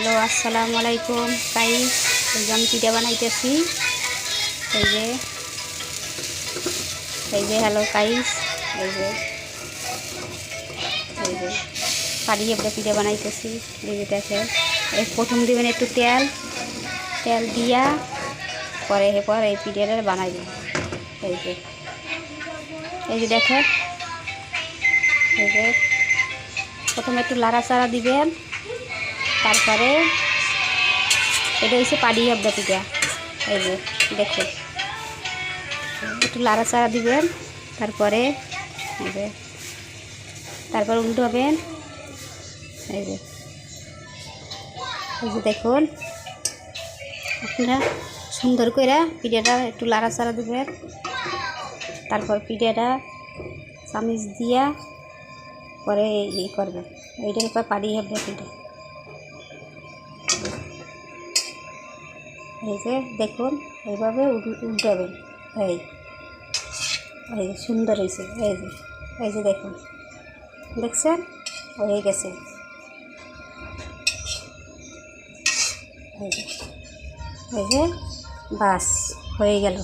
Hello, আসসালামু আলাইকুম guys. এই যে আমি পিঠা বানাইতেছি। এই যে হ্যালো গাইস। এই যে পাড়ি আমরা পিঠা বানাইতেছি। এই যে দেখেন, এই প্রথম দিবেন একটু তেল দিয়া পরে এরপর এই পিঠাটা বানাইবেন। এই যে দেখেন, এই যে প্রথমে একটু লাড়াচাড়া দিবেন, তারপরে এটা হচ্ছে পাড়ি আবদা পিঠা। এই যে দেখুন, একটু লাড়াচাড়া দিবেন, তারপরে এই যে তারপর উল্টাবেন। এই যে দেখুন, আপনারা সুন্দর করে পিঠাটা একটু লাড়াচাড়া দিবেন, তারপর পিঠাটা চামিচ দিয়া পরে এই করবেন। এইটার পর পাড়ি হবে পিঠা। এই যে দেখুন, এইভাবে উল্টাবেন। এই সুন্দর হয়েছে। এই যে দেখুন, দেখছেন হয়ে গেছে। এই যে বাস হয়ে গেল।